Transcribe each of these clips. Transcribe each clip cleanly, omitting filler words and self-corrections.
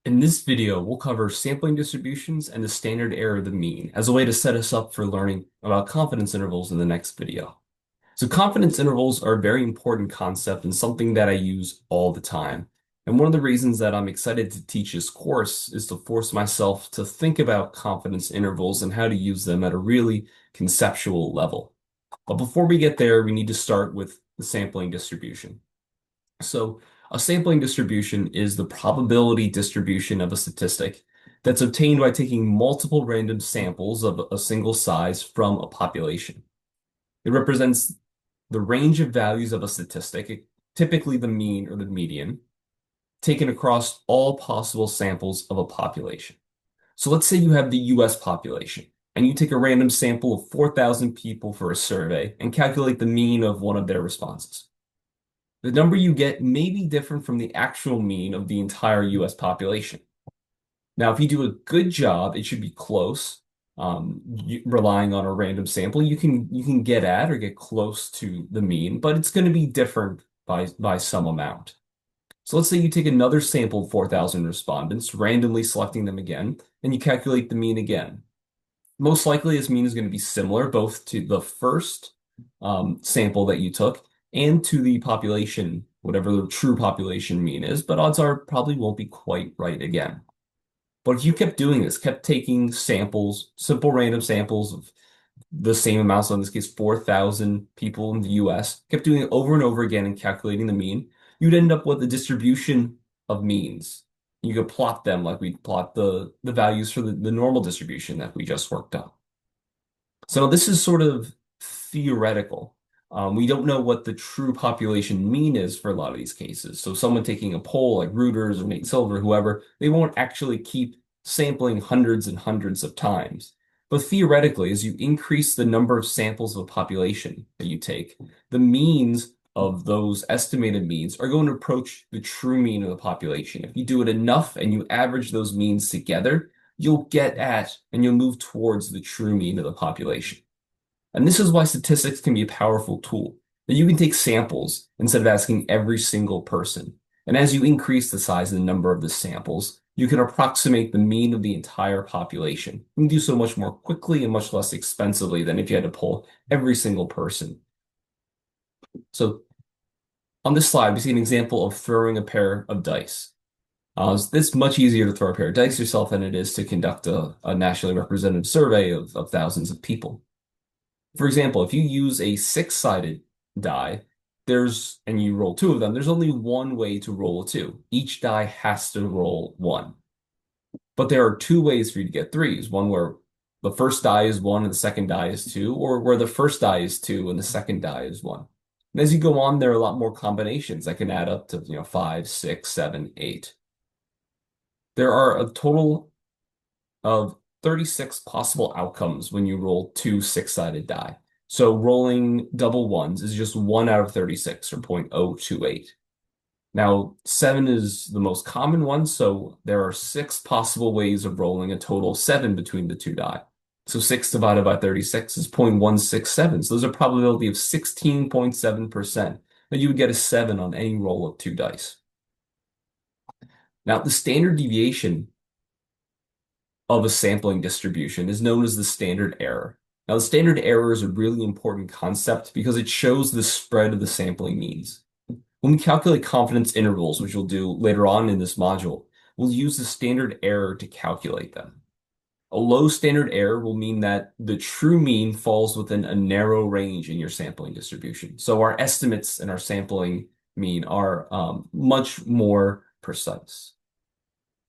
In this video, we'll cover sampling distributions and the standard error of the mean as a way to set us up for learning about confidence intervals in the next video. So confidence intervals are a very important concept and something that I use all the time. And one of the reasons that I'm excited to teach this course is to force myself to think about confidence intervals and how to use them at a really conceptual level. But before we get there, we need to start with the sampling distribution. So a sampling distribution is the probability distribution of a statistic that's obtained by taking multiple random samples of a single size from a population. It represents the range of values of a statistic, typically the mean or the median, taken across all possible samples of a population. So let's say you have the US population, and you take a random sample of 4,000 people for a survey and calculate the mean of one of their responses. The number you get may be different from the actual mean of the entire US population. Now, if you do a good job, it should be close. Relying on a random sample, you can get at or get close to the mean, but it's going to be different by some amount. So let's say you take another sample of 4,000 respondents, randomly selecting them again, and you calculate the mean again. Most likely, this mean is going to be similar both to the first sample that you took and to the population, whatever the true population mean is, but odds are probably won't be quite right again. But if you kept doing this, kept taking samples, simple random samples of the same amounts, so in this case, 4,000 people in the US, kept doing it over and over again and calculating the mean, you'd end up with a distribution of means. You could plot them like we plot the values for the normal distribution that we just worked on. So this is sort of theoretical. We don't know what the true population mean is for a lot of these cases. So someone taking a poll like Reuters or Nate Silver, whoever, they won't actually keep sampling hundreds and hundreds of times. But theoretically, as you increase the number of samples of a population that you take, the means of those estimated means are going to approach the true mean of the population. If you do it enough and you average those means together, you'll get at and you'll move towards the true mean of the population. And this is why statistics can be a powerful tool, that you can take samples instead of asking every single person. And as you increase the size and the number of the samples, you can approximate the mean of the entire population. You can do so much more quickly and much less expensively than if you had to poll every single person. So on this slide, we see an example of throwing a pair of dice. It's much easier to throw a pair of dice yourself than it is to conduct a nationally representative survey of thousands of people. For example, if you use a six-sided die, and you roll two of them, there's only one way to roll a two. Each die has to roll one. But there are two ways for you to get threes. One where the first die is one and the second die is two, or where the first die is two and the second die is one. And as you go on, there are a lot more combinations that can add up to, 5, 6, 7, 8. There are a total of 36 possible outcomes when you roll two six-sided die. So rolling double ones is just 1 out of 36, or 0.028. Now, 7 is the most common one, so there are 6 possible ways of rolling a total of 7 between the two die. So 6 divided by 36 is 0.167. So there's a probability of 16.7% that you would get a 7 on any roll of two dice. Now, the standard deviation of a sampling distribution is known as the standard error. Now, the standard error is a really important concept because it shows the spread of the sampling means. When we calculate confidence intervals, which we'll do later on in this module, we'll use the standard error to calculate them. A low standard error will mean that the true mean falls within a narrow range in your sampling distribution. So our estimates and our sampling mean are much more precise.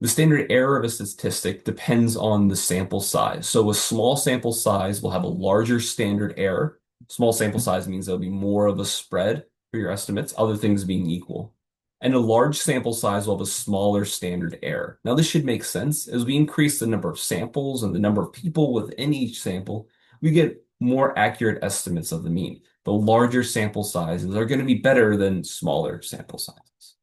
The standard error of a statistic depends on the sample size. So a small sample size will have a larger standard error. Small sample size means there'll be more of a spread for your estimates, other things being equal. And a large sample size will have a smaller standard error. Now, this should make sense. As we increase the number of samples and the number of people within each sample, we get more accurate estimates of the mean. The larger sample sizes are going to be better than smaller sample sizes.